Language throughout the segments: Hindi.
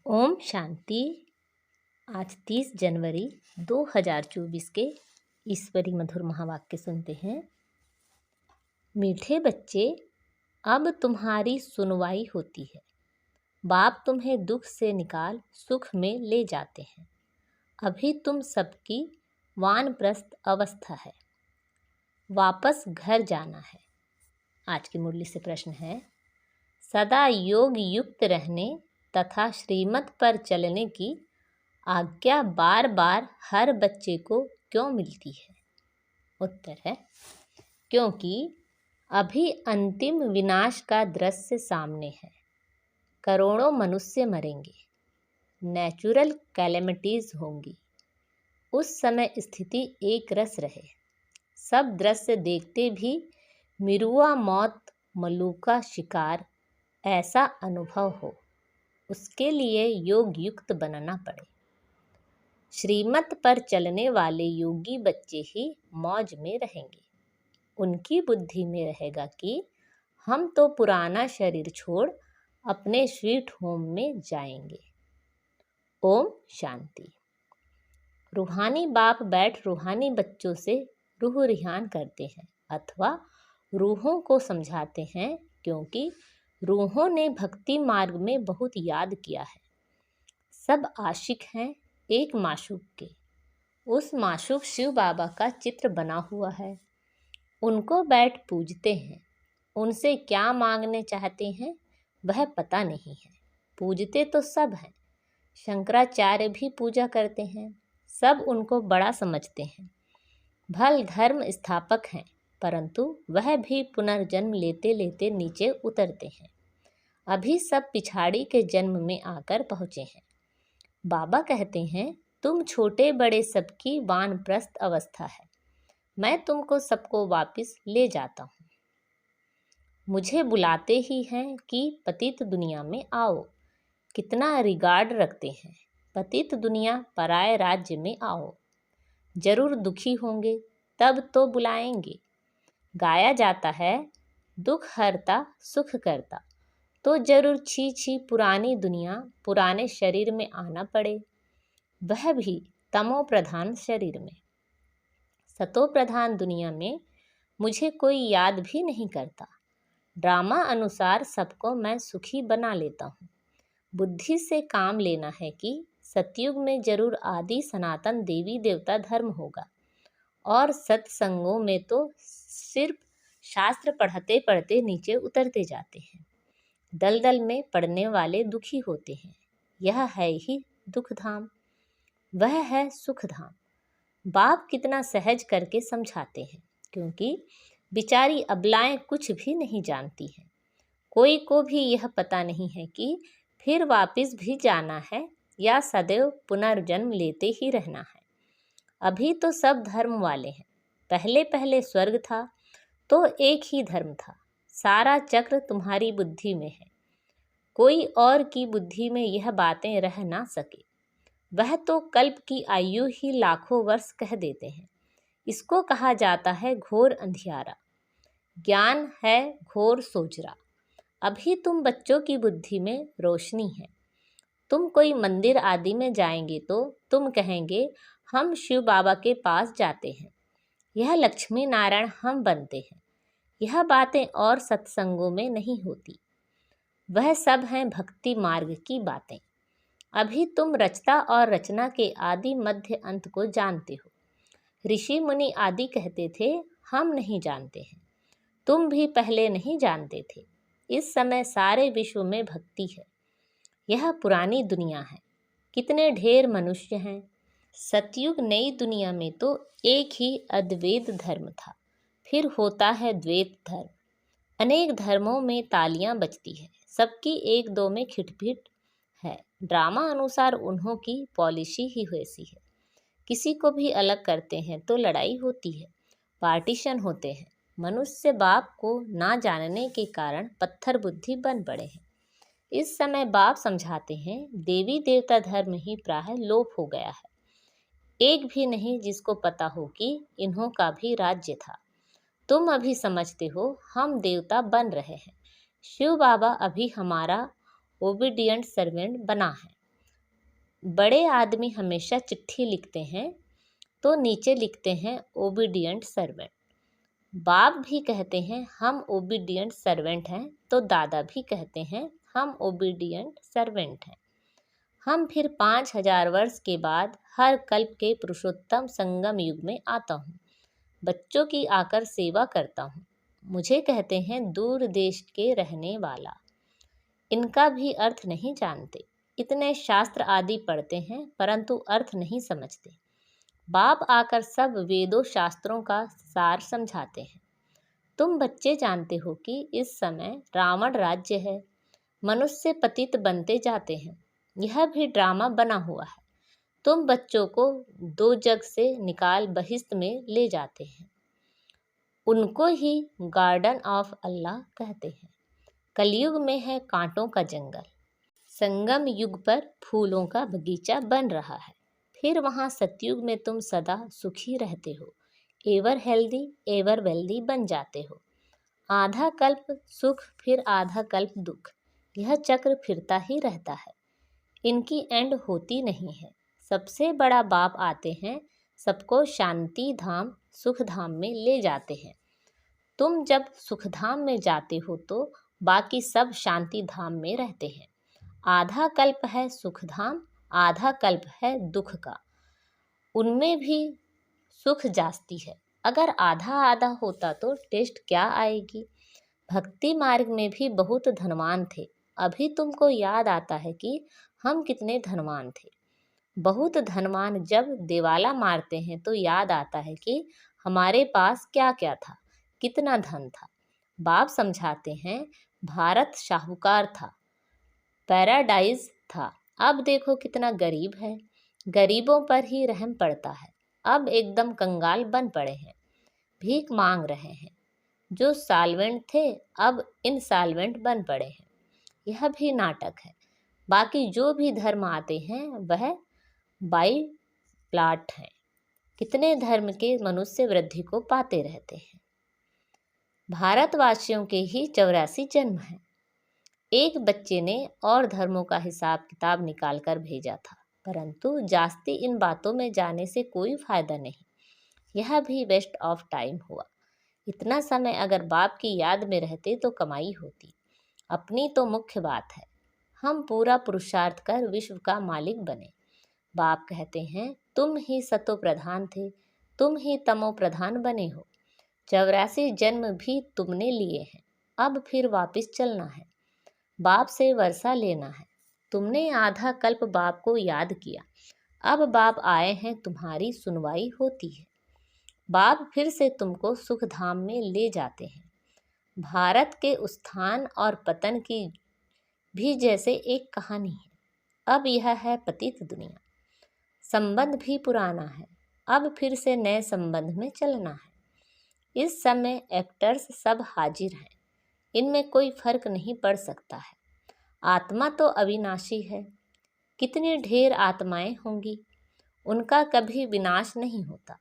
ओम शांति। आज 30 जनवरी 2024 के ईश्वरी मधुर महावाक्य सुनते हैं। मीठे बच्चे, अब तुम्हारी सुनवाई होती है। बाप तुम्हें दुख से निकाल सुख में ले जाते हैं। अभी तुम सबकी वानप्रस्थ अवस्था है, वापस घर जाना है। आज की मुरली से प्रश्न है, सदा योग युक्त रहने तथा श्रीमत पर चलने की आज्ञा बार बार हर बच्चे को क्यों मिलती है? उत्तर है, क्योंकि अभी अंतिम विनाश का दृश्य सामने है। करोड़ों मनुष्य मरेंगे, नेचुरल कैलेमिटीज होंगी। उस समय स्थिति एक रस रहे, सब दृश्य देखते भी मिरुआ मौत मलूका शिकार ऐसा अनुभव हो, उसके लिए योग युक्त बनना पड़े। श्रीमत पर चलने वाले योगी बच्चे ही मौज में रहेंगे। उनकी बुद्धि में रहेगा कि हम तो पुराना शरीर छोड़ अपने स्वीट होम में जाएंगे। ओम शांति। रूहानी बाप बैठ रूहानी बच्चों से रूह रिहान करते हैं अथवा रूहों को समझाते हैं, क्योंकि रूहों ने भक्ति मार्ग में बहुत याद किया है। सब आशिक हैं एक माशूक के। उस माशूक शिव बाबा का चित्र बना हुआ है। उनको बैठ पूजते हैं। उनसे क्या मांगने चाहते हैं वह पता नहीं है। पूजते तो सब हैं। शंकराचार्य भी पूजा करते हैं। सब उनको बड़ा समझते हैं। भल धर्म स्थापक हैं, परंतु वह भी पुनर्जन्म लेते लेते नीचे उतरते हैं। अभी सब पिछाड़ी के जन्म में आकर पहुँचे हैं। बाबा कहते हैं, तुम छोटे बड़े सबकी वानप्रस्थ अवस्था है। मैं तुमको सबको वापस ले जाता हूँ। मुझे बुलाते ही हैं कि पतित दुनिया में आओ। कितना रिगार्ड रखते हैं। पतित दुनिया पराये राज्य में आओ। जरूर दुखी होंगे, तब तो बुलाएंगे। गाया जाता है, दुख हरता सुख करता, तो जरूर छी छी पुरानी दुनिया पुराने शरीर में आना पड़े, वह भी तमो प्रधान शरीर में। सतो प्रधान दुनिया में मुझे कोई याद भी नहीं करता। ड्रामा अनुसार सबको मैं सुखी बना लेता हूँ। बुद्धि से काम लेना है कि सतयुग में जरूर आदि सनातन देवी देवता धर्म होगा, और सत्संगों में तो सिर्फ शास्त्र पढ़ते पढ़ते नीचे उतरते जाते हैं। दलदल में पड़ने वाले दुखी होते हैं। यह है ही दुख धाम, वह है सुख धाम। बाप कितना सहज करके समझाते हैं, क्योंकि बिचारी अबलाएं कुछ भी नहीं जानती हैं। कोई को भी यह पता नहीं है कि फिर वापस भी जाना है या सदैव पुनर्जन्म लेते ही रहना है। अभी तो सब धर्म वाले हैं। पहले पहले स्वर्ग था तो एक ही धर्म था। सारा चक्र तुम्हारी बुद्धि में है। कोई और की बुद्धि में यह बातें रह ना सके। वह तो कल्प की आयु ही लाखों वर्ष कह देते हैं। इसको कहा जाता है घोर अंधियारा। ज्ञान है घोर सोजरा। अभी तुम बच्चों की बुद्धि में रोशनी है। तुम कोई मंदिर आदि में जाएंगे तो तुम कहेंगे, हम शिव बाबा के पास जाते हैं। यह लक्ष्मी नारायण हम बनते हैं। यह बातें और सत्संगों में नहीं होती। वह सब हैं भक्ति मार्ग की बातें। अभी तुम रचता और रचना के आदि मध्य अंत को जानते हो। ऋषि मुनि आदि कहते थे, हम नहीं जानते हैं। तुम भी पहले नहीं जानते थे। इस समय सारे विश्व में भक्ति है। यह पुरानी दुनिया है। कितने ढेर मनुष्य हैं। सतयुग नई दुनिया में तो एक ही अद्वैत धर्म था, फिर होता है द्वैत धर्म। अनेक धर्मों में तालियां बजती है, सबकी एक दो में खिटपिट है। ड्रामा अनुसार उन्हों की पॉलिसी ही वैसी है। किसी को भी अलग करते हैं तो लड़ाई होती है, पार्टीशन होते हैं। मनुष्य बाप को ना जानने के कारण पत्थर बुद्धि बन पड़े हैं। इस समय बाप समझाते हैं, देवी देवता धर्म ही प्राय लोप हो गया है। एक भी नहीं जिसको पता हो कि इन्हों का भी राज्य था। तुम अभी समझते हो हम देवता बन रहे हैं। शिव बाबा अभी हमारा ओबीडियंट सर्वेंट बना है। बड़े आदमी हमेशा चिट्ठी लिखते हैं तो नीचे लिखते हैं ओबीडियंट सर्वेंट। बाप भी कहते हैं हम ओबीडियंट सर्वेंट हैं, तो दादा भी कहते हैं हम ओबीडियंट सर्वेंट हैं। हम फिर 5000 वर्ष के बाद हर कल्प के पुरुषोत्तम संगम युग में आता हूँ। बच्चों की आकर सेवा करता हूँ। मुझे कहते हैं दूर देश के रहने वाला। इनका भी अर्थ नहीं जानते। इतने शास्त्र आदि पढ़ते हैं परंतु अर्थ नहीं समझते। बाप आकर सब वेदों शास्त्रों का सार समझाते हैं। तुम बच्चे जानते हो कि इस समय रावण राज्य है। मनुष्य पतित बनते जाते हैं। यह भी ड्रामा बना हुआ है। तुम बच्चों को दो जग से निकाल बहिश्त में ले जाते हैं। उनको ही गार्डन ऑफ अल्लाह कहते हैं। कलयुग में है कांटों का जंगल। संगम युग पर फूलों का बगीचा बन रहा है। फिर वहाँ सतयुग में तुम सदा सुखी रहते हो, एवर हेल्दी एवर वेल्दी बन जाते हो। आधा कल्प सुख फिर आधा कल्प दुख, यह चक्र फिरता ही रहता है। इनकी एंड होती नहीं है। सबसे बड़ा बाप आते हैं, सबको शांति धाम सुख धाम में ले जाते हैं। तुम जब सुखधाम में जाते हो तो बाकी सब शांति धाम में रहते हैं। आधा कल्प है सुखधाम, आधा कल्प है दुख का। उनमें भी सुख जास्ती है। अगर आधा आधा होता तो टेस्ट क्या आएगी। भक्ति मार्ग में भी बहुत धनवान थे। अभी तुमको याद आता है कि हम कितने धनवान थे। बहुत धनवान जब दिवाला मारते हैं तो याद आता है कि हमारे पास क्या क्या था, कितना धन था। बाप समझाते हैं भारत शाहूकार था, पैराडाइज था। अब देखो कितना गरीब है। गरीबों पर ही रहम पड़ता है। अब एकदम कंगाल बन पड़े हैं, भीख मांग रहे हैं। जो साल्वेंट थे अब इनसाल्वेंट बन पड़े हैं। यह भी नाटक है। बाकी जो भी धर्म आते हैं वह बाई प्लाट हैं। कितने धर्म के मनुष्य वृद्धि को पाते रहते हैं। भारतवासियों के ही 84 जन्म हैं। एक बच्चे ने और धर्मों का हिसाब किताब निकाल कर भेजा था, परंतु जास्ती इन बातों में जाने से कोई फायदा नहीं। यह भी वेस्ट ऑफ टाइम हुआ। इतना समय अगर बाप की याद में रहते तो कमाई होती। अपनी तो मुख्य बात है हम पूरा पुरुषार्थ कर विश्व का मालिक बने। बाप कहते हैं तुम ही सतो प्रधान थे, तुम ही तमो प्रधान बने हो। 84 जन्म भी तुमने लिए हैं। अब फिर वापस चलना है, बाप से वर्षा लेना है। तुमने आधा कल्प बाप को याद किया। अब बाप आए हैं, तुम्हारी सुनवाई होती है। बाप फिर से तुमको सुख धाम में ले जाते हैं। भारत के उत्थान और पतन की भी जैसे एक कहानी है। अब यह है पतित दुनिया। संबंध भी पुराना है, अब फिर से नए संबंध में चलना है। इस समय एक्टर्स सब हाजिर हैं, इनमें कोई फर्क नहीं पड़ सकता है। आत्मा तो अविनाशी है। कितनी ढेर आत्माएं होंगी, उनका कभी विनाश नहीं होता।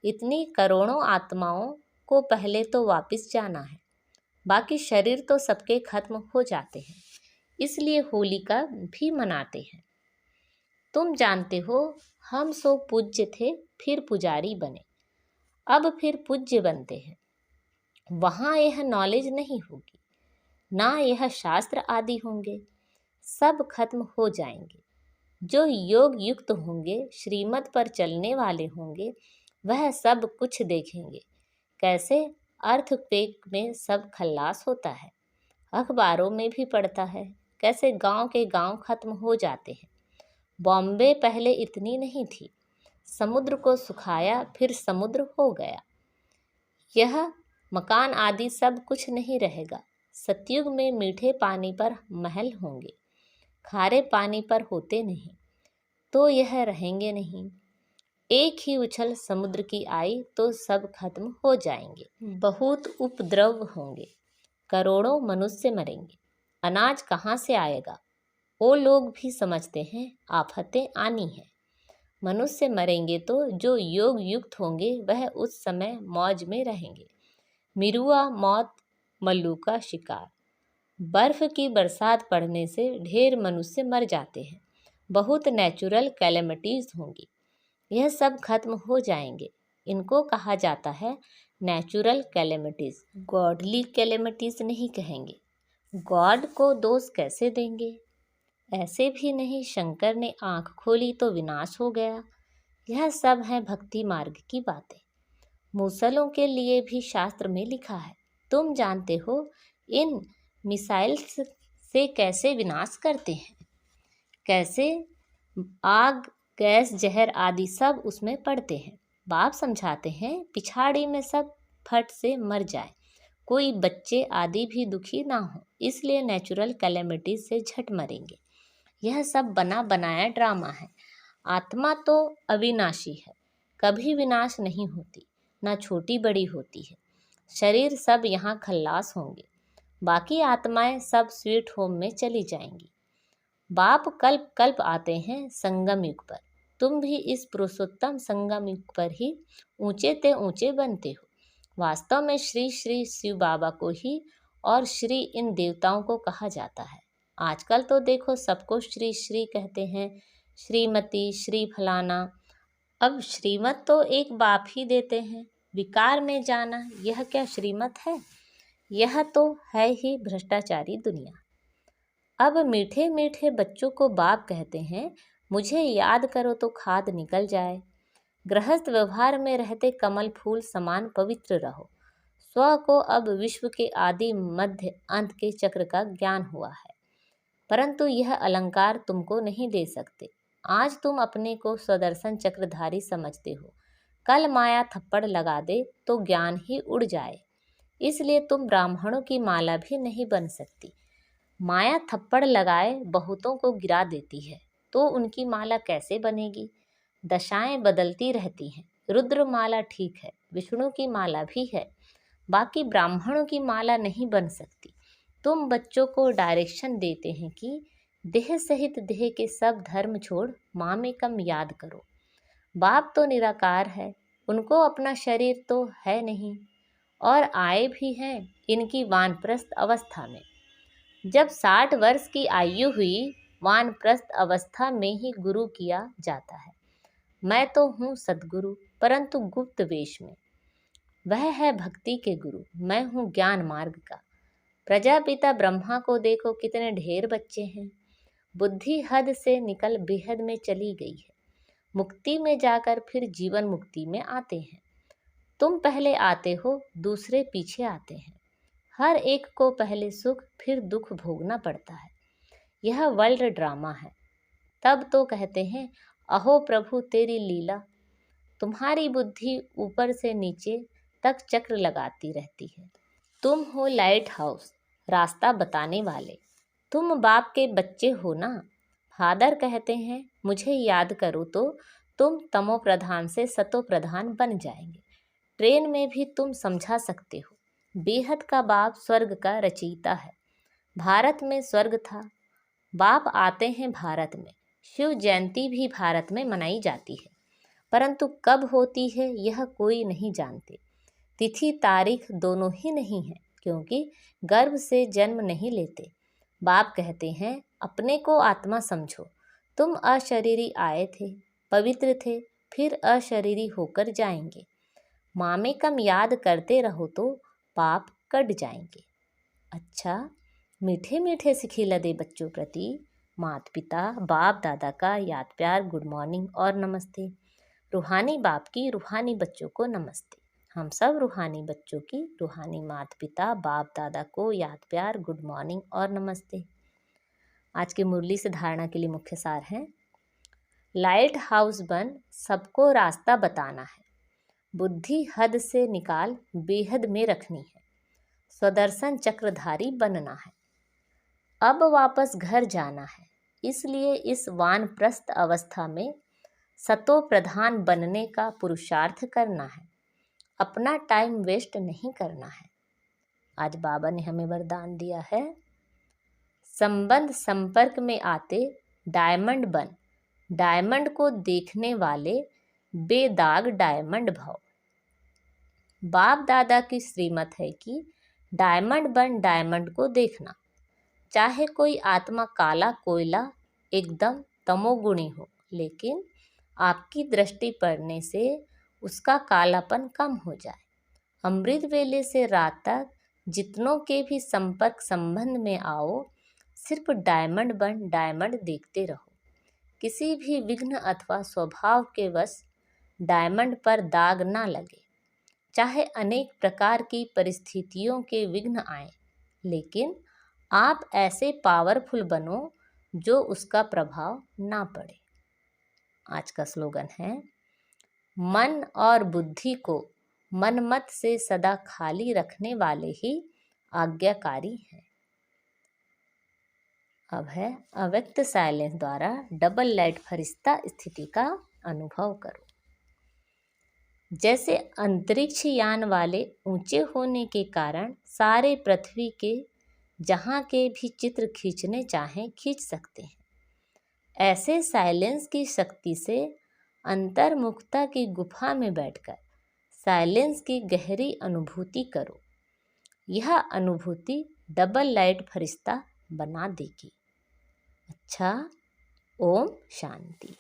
इतनी करोड़ों आत्माओं को पहले तो वापस जाना है। बाकी शरीर तो सबके खत्म हो जाते हैं, इसलिए होलिका भी मनाते हैं। तुम जानते हो हम सो पूज्य थे, फिर पुजारी बने, अब फिर पूज्य बनते हैं। वहाँ यह नॉलेज नहीं होगी, ना यह शास्त्र आदि होंगे, सब खत्म हो जाएंगे। जो योग युक्त होंगे, श्रीमत पर चलने वाले होंगे, वह सब कुछ देखेंगे। कैसे अर्थक्वेक में सब खल्लास होता है, अखबारों में भी पढ़ता है। कैसे गांव के गांव खत्म हो जाते हैं। बॉम्बे पहले इतनी नहीं थी, समुद्र को सुखाया फिर समुद्र हो गया। यह मकान आदि सब कुछ नहीं रहेगा। सतयुग में मीठे पानी पर महल होंगे, खारे पानी पर होते नहीं, तो यह रहेंगे नहीं। एक ही उछल समुद्र की आई तो सब खत्म हो जाएंगे। बहुत उपद्रव होंगे, करोड़ों मनुष्य मरेंगे। अनाज कहाँ से आएगा? वो लोग भी समझते हैं आफतें आनी है। मनुष्य मरेंगे तो जो योग युक्त होंगे वह उस समय मौज में रहेंगे। मिरुआ मौत मल्लू का शिकार। बर्फ की बरसात पड़ने से ढेर मनुष्य मर जाते हैं। बहुत नेचुरल कैलेमिटीज़ होंगी, यह सब खत्म हो जाएंगे। इनको कहा जाता है नेचुरल कैलेमिटीज़, गॉडली कैलेमिटीज़ नहीं कहेंगे। गॉड को दोष कैसे देंगे? ऐसे भी नहीं, शंकर ने आँख खोली तो विनाश हो गया। यह सब है भक्ति मार्ग की बातें। मूसलों के लिए भी शास्त्र में लिखा है। तुम जानते हो इन मिसाइल्स से कैसे विनाश करते हैं, कैसे आग, गैस, जहर आदि सब उसमें पड़ते हैं। बाप समझाते हैं पिछाड़ी में सब फट से मर जाए, कोई बच्चे आदि भी दुखी ना हो, इसलिए नेचुरल कैलेमिटी से झट मरेंगे। यह सब बना बनाया ड्रामा है। आत्मा तो अविनाशी है, कभी विनाश नहीं होती, ना छोटी बड़ी होती है। शरीर सब यहाँ खल्लास होंगे, बाकी आत्माएं सब स्वीट होम में चली जाएंगी। बाप कल्प कल्प आते हैं संगम युग पर। तुम भी इस पुरुषोत्तम संगम युग पर ही ऊंचे ते ऊंचे बनते हो। वास्तव में श्री श्री शिव बाबा को ही और श्री इन देवताओं को कहा जाता है। आजकल तो देखो सबको श्री श्री कहते हैं, श्रीमती, श्री फलाना। अब श्रीमत तो एक बाप ही देते हैं। विकार में जाना, यह क्या श्रीमत है? यह तो है ही भ्रष्टाचारी दुनिया। अब मीठे मीठे बच्चों को बाप कहते हैं, मुझे याद करो तो खाद निकल जाए। गृहस्थ व्यवहार में रहते कमल फूल समान पवित्र रहो। स्व को अब विश्व के आदि मध्य अंत के चक्र का ज्ञान हुआ है, परंतु यह अलंकार तुमको नहीं दे सकते। आज तुम अपने को स्वदर्शन चक्रधारी समझते हो, कल माया थप्पड़ लगा दे तो ज्ञान ही उड़ जाए। इसलिए तुम ब्राह्मणों की माला भी नहीं बन सकती। माया थप्पड़ लगाए बहुतों को गिरा देती है, तो उनकी माला कैसे बनेगी? दशाएं बदलती रहती हैं। रुद्र माला ठीक है, विष्णु की माला भी है, बाकी ब्राह्मणों की माला नहीं बन सकती। तुम बच्चों को डायरेक्शन देते हैं कि देह सहित देह के सब धर्म छोड़ मामेकम याद करो। बाप तो निराकार है, उनको अपना शरीर तो है नहीं, और आए भी हैं इनकी वानप्रस्थ अवस्था में। जब 60 वर्ष की आयु हुई, वानप्रस्थ अवस्था में ही गुरु किया जाता है। मैं तो हूँ सद्गुरु, परंतु गुप्त वेश में। वह है भक्ति के गुरु, मैं हूँ ज्ञान मार्ग का। प्रजापिता ब्रह्मा को देखो कितने ढेर बच्चे हैं। बुद्धि हद से निकल बेहद में चली गई है। मुक्ति में जाकर फिर जीवन मुक्ति में आते हैं। तुम पहले आते हो, दूसरे पीछे आते हैं। हर एक को पहले सुख फिर दुख भोगना पड़ता है। यह वर्ल्ड ड्रामा है। तब तो कहते हैं, अहो प्रभु तेरी लीला। तुम्हारी बुद्धि ऊपर से नीचे तक चक्र लगाती रहती है। तुम हो लाइट हाउस, रास्ता बताने वाले। तुम बाप के बच्चे हो ना। फादर कहते हैं, मुझे याद करो तो तुम तमो प्रधान से सतो प्रधान बन जाएंगे। ट्रेन में भी तुम समझा सकते हो, बेहद का बाप स्वर्ग का रचयिता है। भारत में स्वर्ग था, बाप आते हैं भारत में। शिव जयंती भी भारत में मनाई जाती है, परंतु कब होती है यह कोई नहीं जानते। तिथि तारीख दोनों ही नहीं है, क्योंकि गर्भ से जन्म नहीं लेते। बाप कहते हैं, अपने को आत्मा समझो। तुम अशरीरी आए थे, पवित्र थे, फिर अशरीरी होकर जाएंगे। मामेकम याद करते रहो तो पाप कट जाएंगे। अच्छा, मीठे मीठे सिखिला दे बच्चों प्रति माता पिता बाप दादा का याद प्यार, गुड मॉर्निंग और नमस्ते। रूहानी बाप की रूहानी बच्चों को नमस्ते। हम सब रूहानी बच्चों की रूहानी माता पिता बाप दादा को याद प्यार, गुड मॉर्निंग और नमस्ते। आज की मुरली से धारणा के लिए मुख्य सार है, लाइट हाउस बन सबको रास्ता बताना है। बुद्धि हद से निकाल बेहद में रखनी है। स्वदर्शन चक्रधारी बनना है। अब वापस घर जाना है, इसलिए इस वानप्रस्थ अवस्था में सतो प्रधान बनने का पुरुषार्थ करना है। अपना टाइम वेस्ट नहीं करना है। आज बाबा ने हमें वरदान दिया है, संबंध संपर्क में आते डायमंड बन। डायमंड को देखने वाले बेदाग डायमंड भव। बाप दादा की श्रीमत है कि डायमंड बन डायमंड को देखना। चाहे कोई आत्मा काला कोयला एकदम तमोगुणी हो, लेकिन आपकी दृष्टि पड़ने से उसका कालापन कम हो जाए। अमृत वेले से रात तक जितनों के भी संपर्क संबंध में आओ, सिर्फ डायमंड बन डायमंड देखते रहो। किसी भी विघ्न अथवा स्वभाव के वश डायमंड पर दाग ना लगे। चाहे अनेक प्रकार की परिस्थितियों के विघ्न आए, लेकिन आप ऐसे पावरफुल बनो जो उसका प्रभाव ना पड़े। आज का स्लोगन है, मन और बुद्धि को मनमत से सदा खाली रखने वाले ही आज्ञाकारी हैं। अब है अव्यक्त साइलेंस द्वारा डबल लाइट फरिश्ता स्थिति का अनुभव करो। जैसे अंतरिक्ष यान वाले ऊंचे होने के कारण सारे पृथ्वी के जहाँ के भी चित्र खींचने चाहें खींच सकते हैं, ऐसे साइलेंस की शक्ति से अंतर्मुखता की गुफा में बैठकर साइलेंस की गहरी अनुभूति करो। यह अनुभूति डबल लाइट फरिश्ता बना देगी। अच्छा, ओम शांति।